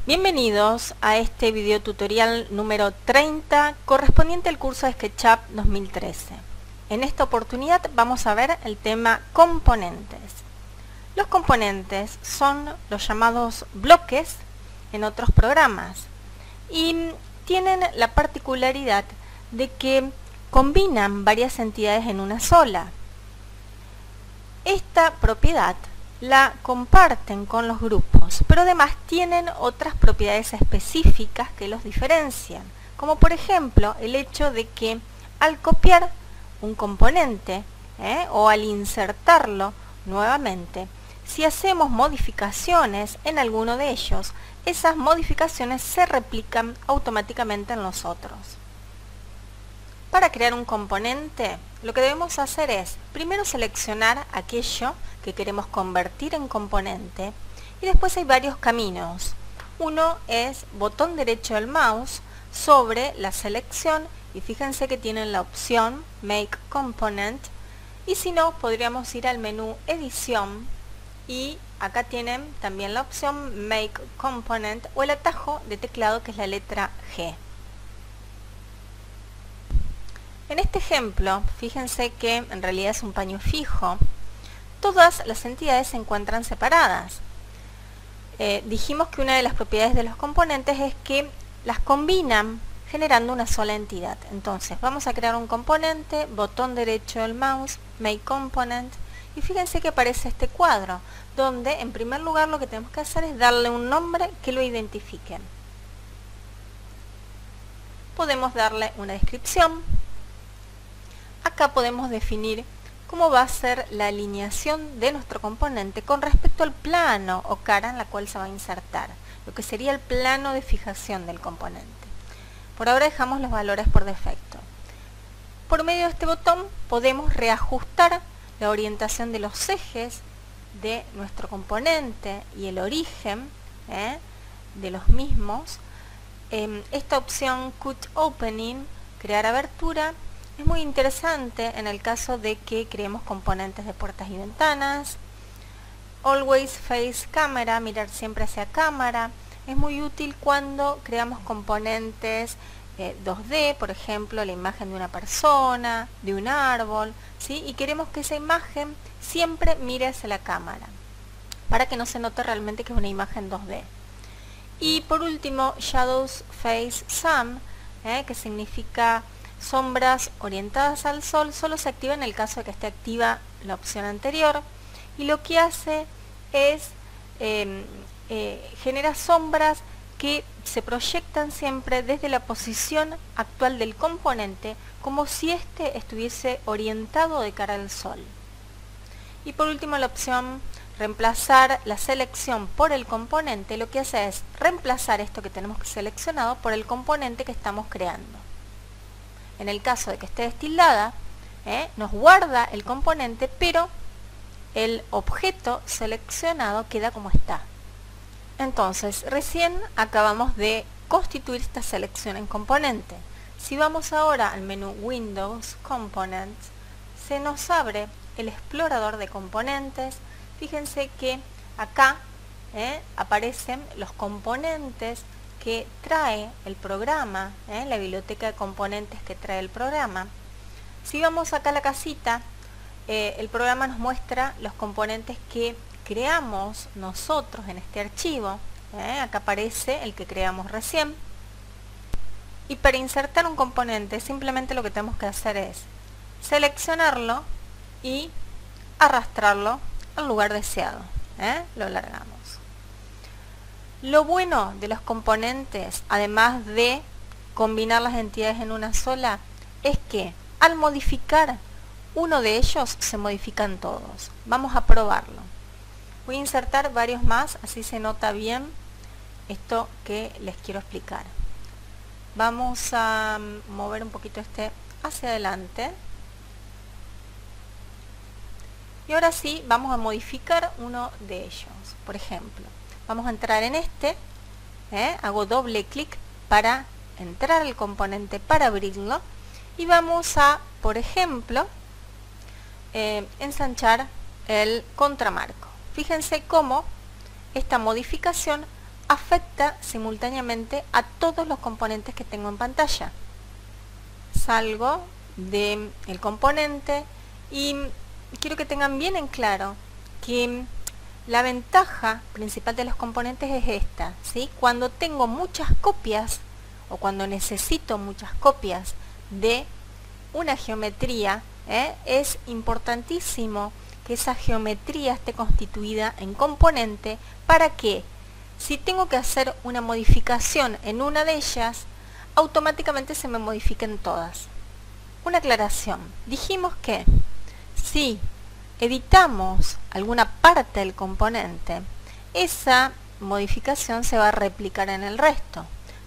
Bienvenidos a este video tutorial número 30 correspondiente al curso de SketchUp 2013. En esta oportunidad vamos a ver el tema componentes. Los componentes son los llamados bloques en otros programas y tienen la particularidad de que combinan varias entidades en una sola. Esta propiedad la comparten con los grupos, pero además tienen otras propiedades específicas que los diferencian, como por ejemplo el hecho de que al copiar un componente o al insertarlo nuevamente, si hacemos modificaciones en alguno de ellos, esas modificaciones se replican automáticamente en los otros. Para crear un componente, lo que debemos hacer es primero seleccionar aquello que queremos convertir en componente y después hay varios caminos. Uno es botón derecho del mouse sobre la selección y fíjense que tienen la opción Make Component, y si no podríamos ir al menú Edición y acá tienen también la opción Make Component o el atajo de teclado que es la letra G. En este ejemplo, fíjense que en realidad es un paño fijo. Todas las entidades se encuentran separadas. Dijimos que una de las propiedades de los componentes es que las combinan generando una sola entidad. Entonces, vamos a crear un componente, botón derecho del mouse, Make Component, y fíjense que aparece este cuadro, donde en primer lugar lo que tenemos que hacer es darle un nombre que lo identifique. Podemos darle una descripción. Acá podemos definir cómo va a ser la alineación de nuestro componente con respecto al plano o cara en la cual se va a insertar, lo que sería el plano de fijación del componente. Por ahora dejamos los valores por defecto. Por medio de este botón podemos reajustar la orientación de los ejes de nuestro componente y el origen de los mismos. Esta opción Cut Opening, crear abertura, es muy interesante en el caso de que creemos componentes de puertas y ventanas. Always Face Camera, mirar siempre hacia cámara, es muy útil cuando creamos componentes 2D, por ejemplo, la imagen de una persona, de un árbol, ¿sí? Y queremos que esa imagen siempre mire hacia la cámara, para que no se note realmente que es una imagen 2D. Y por último, Shadows Face Sun, que significa sombras orientadas al sol, solo se activa en el caso de que esté activa la opción anterior, y lo que hace es genera sombras que se proyectan siempre desde la posición actual del componente, como si éste estuviese orientado de cara al sol. Y por último, la opción reemplazar la selección por el componente, lo que hace es reemplazar esto que tenemos seleccionado por el componente que estamos creando. En el caso de que esté destildada, nos guarda el componente, pero el objeto seleccionado queda como está. Entonces, recién acabamos de constituir esta selección en componente. Si vamos ahora al menú Windows, Components, se nos abre el explorador de componentes. Fíjense que acá aparecen los componentes que trae el programa, la biblioteca de componentes que trae el programa. Si vamos acá a la casita, el programa nos muestra los componentes que creamos nosotros en este archivo. Acá aparece el que creamos recién. Y para insertar un componente, simplemente lo que tenemos que hacer es seleccionarlo y arrastrarlo al lugar deseado. Lo alargamos. Lo bueno de los componentes, además de combinar las entidades en una sola, es que al modificar uno de ellos se modifican todos. Vamos a probarlo. Voy a insertar varios más, así se nota bien esto que les quiero explicar. Vamos a mover un poquito este hacia adelante. Y ahora sí, vamos a modificar uno de ellos. Por ejemplo, vamos a entrar en este, hago doble clic para entrar al componente para abrirlo y vamos a, por ejemplo, ensanchar el contramarco. Fíjense cómo esta modificación afecta simultáneamente a todos los componentes que tengo en pantalla. Salgo del componente y quiero que tengan bien en claro que la ventaja principal de los componentes es esta, ¿sí? Cuando tengo muchas copias o cuando necesito muchas copias de una geometría, es importantísimo que esa geometría esté constituida en componente para que, si tengo que hacer una modificación en una de ellas, automáticamente se me modifiquen todas. Una aclaración. Dijimos que si editamos alguna parte del componente, esa modificación se va a replicar en el resto.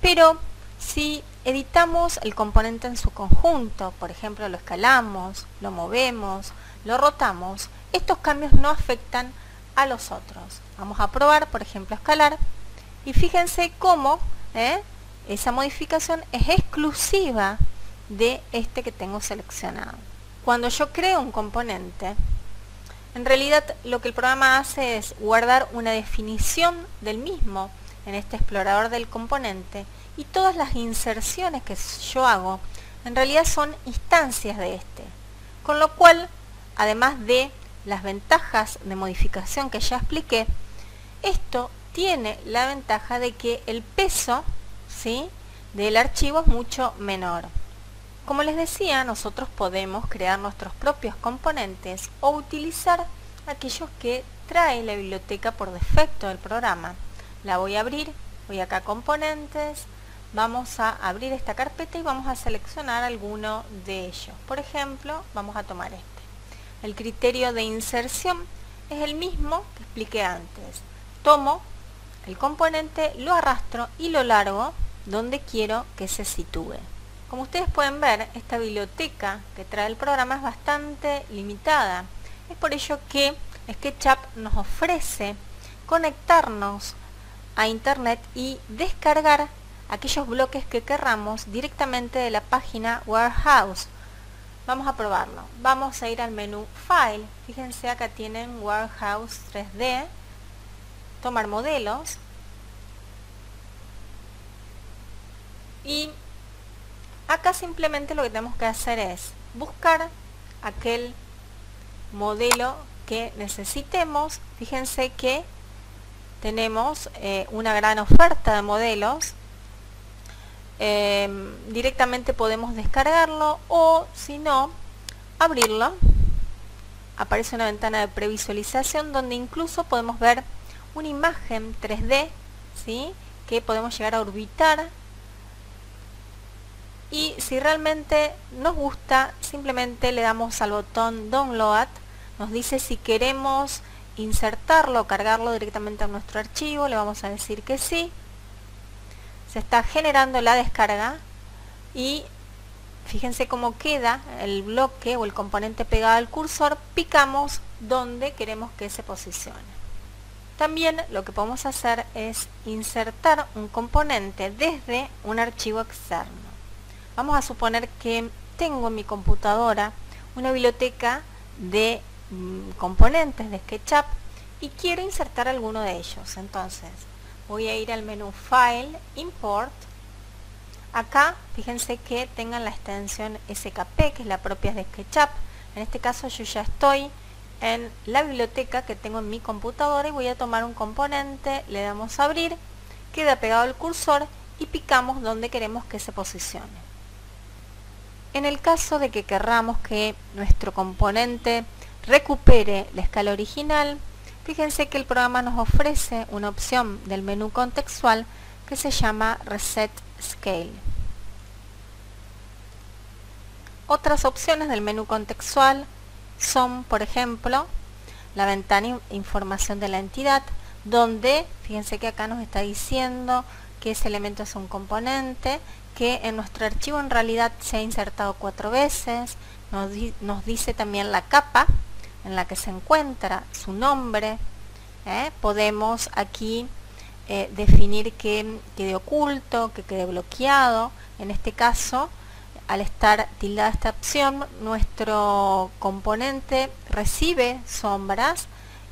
Pero si editamos el componente en su conjunto, por ejemplo, lo escalamos, lo movemos, lo rotamos, estos cambios no afectan a los otros. Vamos a probar, por ejemplo, escalar, y fíjense cómo esa modificación es exclusiva de este que tengo seleccionado. Cuando yo creo un componente, en realidad lo que el programa hace es guardar una definición del mismo en este explorador del componente, y todas las inserciones que yo hago en realidad son instancias de este, con lo cual, además de las ventajas de modificación que ya expliqué, esto tiene la ventaja de que el peso, ¿sí?, del archivo es mucho menor. Como les decía, nosotros podemos crear nuestros propios componentes o utilizar aquellos que trae la biblioteca por defecto del programa. La voy a abrir, voy acá a componentes, vamos a abrir esta carpeta y vamos a seleccionar alguno de ellos. Por ejemplo, vamos a tomar este. El criterio de inserción es el mismo que expliqué antes. Tomo el componente, lo arrastro y lo largo donde quiero que se sitúe. Como ustedes pueden ver, esta biblioteca que trae el programa es bastante limitada. Es por ello que SketchUp nos ofrece conectarnos a internet y descargar aquellos bloques que querramos directamente de la página Warehouse. Vamos a probarlo. Vamos a ir al menú File. Fíjense, acá tienen Warehouse 3D, tomar modelos, y acá simplemente lo que tenemos que hacer es buscar aquel modelo que necesitemos. Fíjense que tenemos una gran oferta de modelos. Directamente podemos descargarlo, o si no, abrirlo. Aparece una ventana de previsualización donde incluso podemos ver una imagen 3D, ¿sí?, que podemos llegar a orbitar. Y si realmente nos gusta, simplemente le damos al botón Download. Nos dice si queremos insertarlo o cargarlo directamente a nuestro archivo. Le vamos a decir que sí. Se está generando la descarga y fíjense cómo queda el bloque o el componente pegado al cursor. Picamos donde queremos que se posicione. También lo que podemos hacer es insertar un componente desde un archivo externo. Vamos a suponer que tengo en mi computadora una biblioteca de componentes de SketchUp y quiero insertar alguno de ellos. Entonces voy a ir al menú File, Import. Acá fíjense que tengan la extensión SKP, que es la propia de SketchUp. En este caso yo ya estoy en la biblioteca que tengo en mi computadora y voy a tomar un componente, le damos a abrir, queda pegado al cursor y picamos donde queremos que se posicione. En el caso de que querramos que nuestro componente recupere la escala original, fíjense que el programa nos ofrece una opción del menú contextual que se llama Reset Scale. Otras opciones del menú contextual son, por ejemplo, la ventana Información de la entidad, donde fíjense que acá nos está diciendo que ese elemento es un componente, que en nuestro archivo en realidad se ha insertado 4 veces. Nos dice también la capa en la que se encuentra, su nombre. Podemos aquí definir que quede oculto, que quede bloqueado. En este caso, al estar tildada esta opción, nuestro componente recibe sombras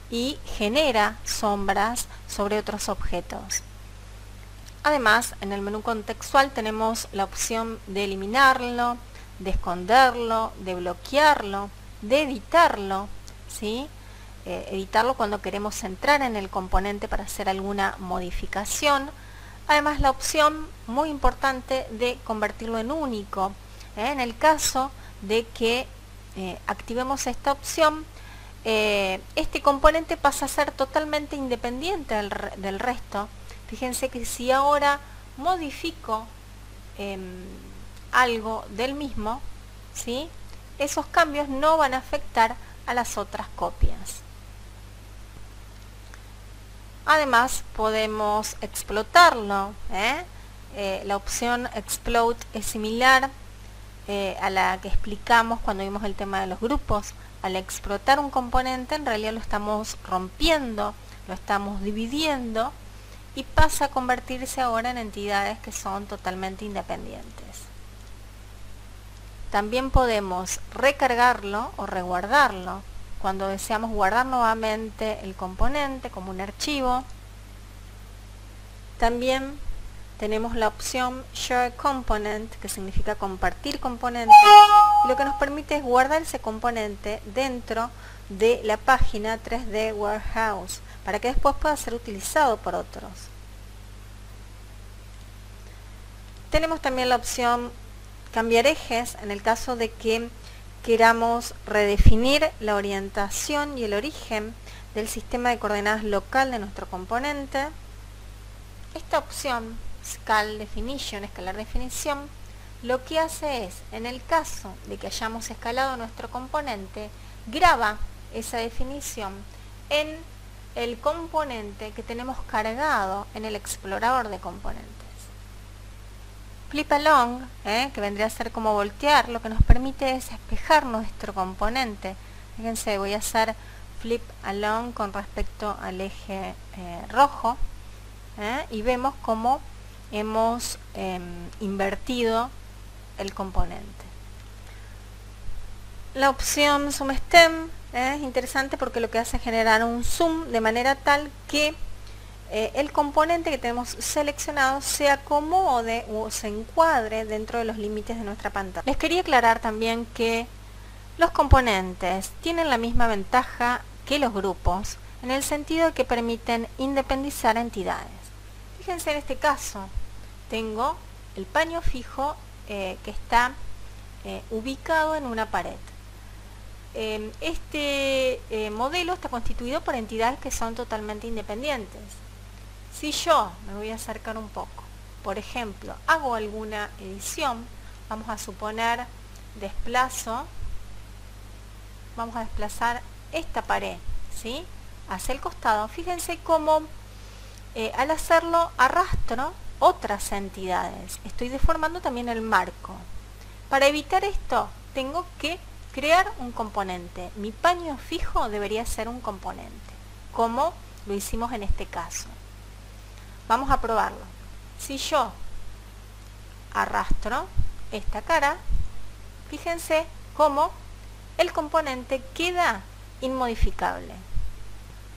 y genera sombras sobre otros objetos. Además, en el menú contextual tenemos la opción de eliminarlo, de esconderlo, de bloquearlo, de editarlo, ¿sí? Editarlo cuando queremos entrar en el componente para hacer alguna modificación. Además, la opción muy importante de convertirlo en único. En el caso de que activemos esta opción, este componente pasa a ser totalmente independiente del resto. Fíjense que si ahora modifico algo del mismo, ¿sí?, esos cambios no van a afectar a las otras copias. Además, podemos explotarlo. La opción Explode es similar a la que explicamos cuando vimos el tema de los grupos. Al explotar un componente, en realidad lo estamos rompiendo, lo estamos dividiendo, y pasa a convertirse ahora en entidades que son totalmente independientes. También podemos recargarlo o reguardarlo cuando deseamos guardar nuevamente el componente como un archivo. También tenemos la opción Share Component, que significa compartir componente, y lo que nos permite es guardar ese componente dentro de la página 3D Warehouse para que después pueda ser utilizado por otros. Tenemos también la opción cambiar ejes en el caso de que queramos redefinir la orientación y el origen del sistema de coordenadas local de nuestro componente. Esta opción, Scale Definition, escalar definición, lo que hace es, en el caso de que hayamos escalado nuestro componente, graba esa definición en el componente que tenemos cargado en el explorador de componentes. Flip Along, que vendría a ser como voltear, lo que nos permite es espejar nuestro componente. Fíjense, voy a hacer Flip Along con respecto al eje rojo, y vemos cómo hemos invertido el componente. La opción Zoom Stem es interesante porque lo que hace es generar un zoom de manera tal que el componente que tenemos seleccionado se acomode o se encuadre dentro de los límites de nuestra pantalla. Les quería aclarar también que los componentes tienen la misma ventaja que los grupos en el sentido de que permiten independizar entidades. Fíjense, en este caso tengo el paño fijo que está ubicado en una pared. Este modelo está constituido por entidades que son totalmente independientes. Si yo me voy a acercar un poco, por ejemplo, hago alguna edición, vamos a suponer vamos a desplazar esta pared, ¿sí?, hacia el costado. Fíjense cómo al hacerlo arrastro otras entidades. Estoy deformando también el marco. Para evitar esto, tengo que crear un componente. Mi paño fijo debería ser un componente, como lo hicimos en este caso. Vamos a probarlo. Si yo arrastro esta cara, fíjense cómo el componente queda inmodificable.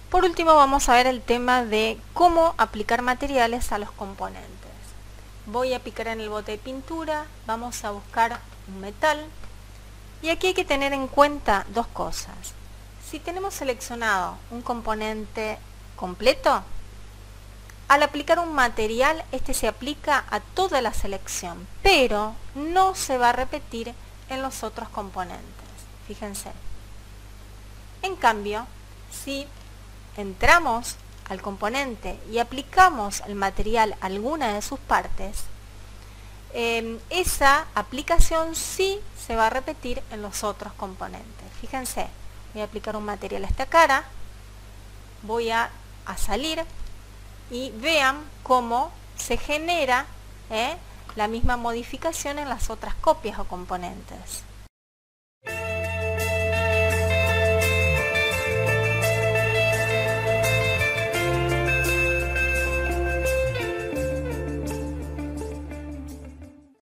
Por último, vamos a ver el tema de cómo aplicar materiales a los componentes. Voy a picar en el bote de pintura, vamos a buscar un metal, y aquí hay que tener en cuenta dos cosas. Si tenemos seleccionado un componente completo, al aplicar un material, este se aplica a toda la selección, pero no se va a repetir en los otros componentes. Fíjense. En cambio, si entramos al componente y aplicamos el material a alguna de sus partes, esa aplicación sí se va a repetir en los otros componentes. Fíjense, voy a aplicar un material a esta cara, voy a salir, y vean cómo se genera la misma modificación en las otras copias o componentes.